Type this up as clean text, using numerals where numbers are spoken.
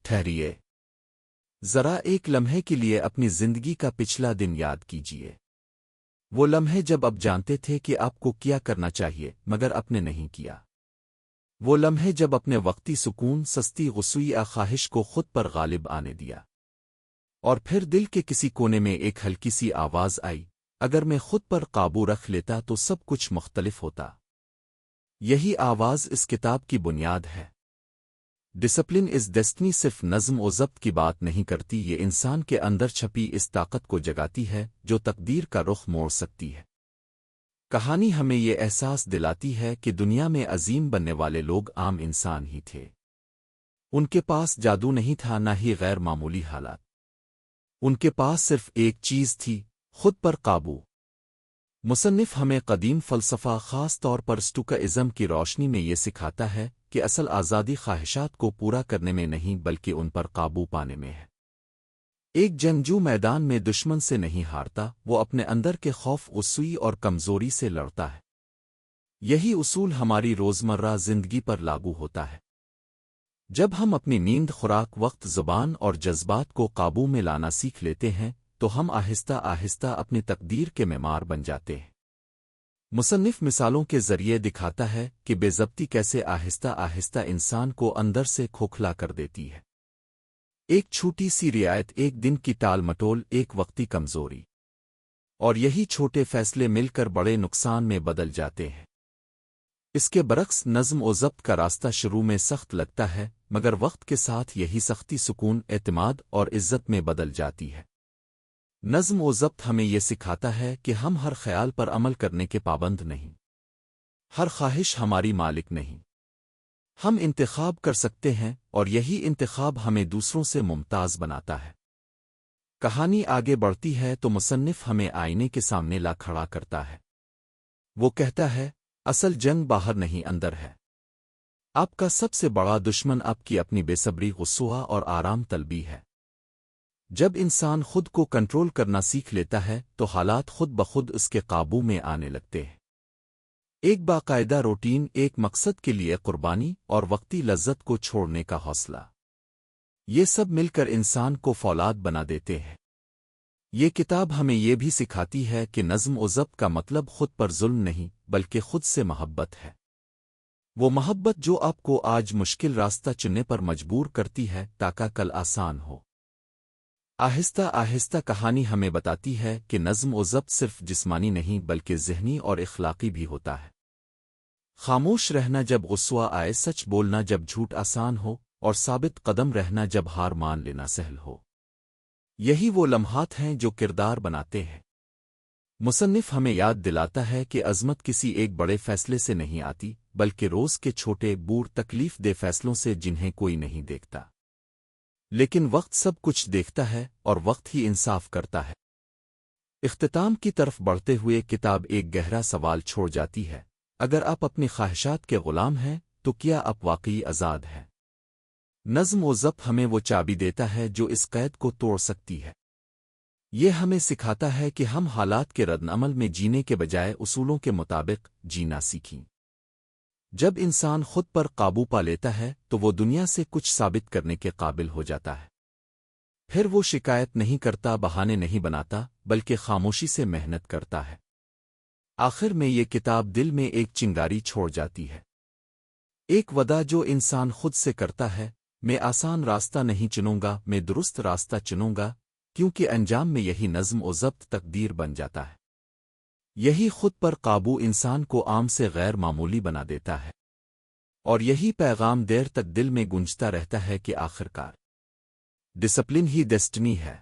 ٹھہریے، ذرا ایک لمحے کے لیے اپنی زندگی کا پچھلا دن یاد کیجیے۔ وہ لمحے جب آپ جانتے تھے کہ آپ کو کیا کرنا چاہیے مگر آپ نے نہیں کیا۔ وہ لمحے جب اپنے وقتی سکون، سستی غصوئی یا خواہش کو خود پر غالب آنے دیا، اور پھر دل کے کسی کونے میں ایک ہلکی سی آواز آئی، اگر میں خود پر قابو رکھ لیتا تو سب کچھ مختلف ہوتا۔ یہی آواز اس کتاب کی بنیاد ہے۔ ڈسپلن از ڈیسٹنی صرف نظم و ضبط کی بات نہیں کرتی، یہ انسان کے اندر چھپی اس طاقت کو جگاتی ہے جو تقدیر کا رخ موڑ سکتی ہے۔ کہانی ہمیں یہ احساس دلاتی ہے کہ دنیا میں عظیم بننے والے لوگ عام انسان ہی تھے۔ ان کے پاس جادو نہیں تھا، نہ ہی غیر معمولی حالات۔ ان کے پاس صرف ایک چیز تھی، خود پر قابو۔ مصنف ہمیں قدیم فلسفہ، خاص طور پر اسٹوکائزم کی روشنی میں یہ سکھاتا ہے کہ اصل آزادی خواہشات کو پورا کرنے میں نہیں بلکہ ان پر قابو پانے میں ہے۔ ایک جنگجو میدان میں دشمن سے نہیں ہارتا، وہ اپنے اندر کے خوف، غصے اور کمزوری سے لڑتا ہے۔ یہی اصول ہماری روزمرہ زندگی پر لاگو ہوتا ہے۔ جب ہم اپنی نیند، خوراک، وقت، زبان اور جذبات کو قابو میں لانا سیکھ لیتے ہیں تو ہم آہستہ آہستہ اپنی تقدیر کے معمار بن جاتے ہیں۔ مصنف مثالوں کے ذریعے دکھاتا ہے کہ بے ضبطی کیسے آہستہ آہستہ انسان کو اندر سے کھوکھلا کر دیتی ہے۔ ایک چھوٹی سی رعایت، ایک دن کی ٹال مٹول، ایک وقتی کمزوری، اور یہی چھوٹے فیصلے مل کر بڑے نقصان میں بدل جاتے ہیں۔ اس کے برعکس نظم و ضبط کا راستہ شروع میں سخت لگتا ہے مگر وقت کے ساتھ یہی سختی سکون، اعتماد اور عزت میں بدل جاتی ہے۔ نظم و ضبط ہمیں یہ سکھاتا ہے کہ ہم ہر خیال پر عمل کرنے کے پابند نہیں، ہر خواہش ہماری مالک نہیں۔ ہم انتخاب کر سکتے ہیں اور یہی انتخاب ہمیں دوسروں سے ممتاز بناتا ہے۔ کہانی آگے بڑھتی ہے تو مصنف ہمیں آئینے کے سامنے لا کھڑا کرتا ہے۔ وہ کہتا ہے، اصل جنگ باہر نہیں اندر ہے۔ آپ کا سب سے بڑا دشمن آپ کی اپنی بے صبری، غصہ اور آرام طلبی ہے۔ جب انسان خود کو کنٹرول کرنا سیکھ لیتا ہے تو حالات خود بخود اس کے قابو میں آنے لگتے ہیں۔ ایک باقاعدہ روٹین، ایک مقصد کے لیے قربانی اور وقتی لذت کو چھوڑنے کا حوصلہ، یہ سب مل کر انسان کو فولاد بنا دیتے ہیں۔ یہ کتاب ہمیں یہ بھی سکھاتی ہے کہ نظم و ضبط کا مطلب خود پر ظلم نہیں بلکہ خود سے محبت ہے۔ وہ محبت جو آپ کو آج مشکل راستہ چننے پر مجبور کرتی ہے تاکہ کل آسان ہو۔ آہستہ آہستہ کہانی ہمیں بتاتی ہے کہ نظم و ضبط صرف جسمانی نہیں بلکہ ذہنی اور اخلاقی بھی ہوتا ہے۔ خاموش رہنا جب غصہ آئے، سچ بولنا جب جھوٹ آسان ہو، اور ثابت قدم رہنا جب ہار مان لینا سہل ہو، یہی وہ لمحات ہیں جو کردار بناتے ہیں۔ مصنف ہمیں یاد دلاتا ہے کہ عظمت کسی ایک بڑے فیصلے سے نہیں آتی بلکہ روز کے چھوٹے، بور، تکلیف دہ فیصلوں سے جنہیں کوئی نہیں دیکھتا، لیکن وقت سب کچھ دیکھتا ہے اور وقت ہی انصاف کرتا ہے۔ اختتام کی طرف بڑھتے ہوئے کتاب ایک گہرا سوال چھوڑ جاتی ہے، اگر آپ اپنی خواہشات کے غلام ہیں تو کیا آپ واقعی آزاد ہیں؟ نظم و ضبط ہمیں وہ چابی دیتا ہے جو اس قید کو توڑ سکتی ہے۔ یہ ہمیں سکھاتا ہے کہ ہم حالات کے رد عمل میں جینے کے بجائے اصولوں کے مطابق جینا سیکھیں۔ جب انسان خود پر قابو پا لیتا ہے تو وہ دنیا سے کچھ ثابت کرنے کے قابل ہو جاتا ہے۔ پھر وہ شکایت نہیں کرتا، بہانے نہیں بناتا، بلکہ خاموشی سے محنت کرتا ہے۔ آخر میں یہ کتاب دل میں ایک چنگاری چھوڑ جاتی ہے، ایک وعدہ جو انسان خود سے کرتا ہے، میں آسان راستہ نہیں چنوں گا، میں درست راستہ چنوں گا، کیونکہ انجام میں یہی نظم و ضبط تقدیر بن جاتا ہے۔ یہی خود پر قابو انسان کو عام سے غیر معمولی بنا دیتا ہے، اور یہی پیغام دیر تک دل میں گونجتا رہتا ہے کہ آخرکار ڈسپلن ہی ڈیسٹنی ہے۔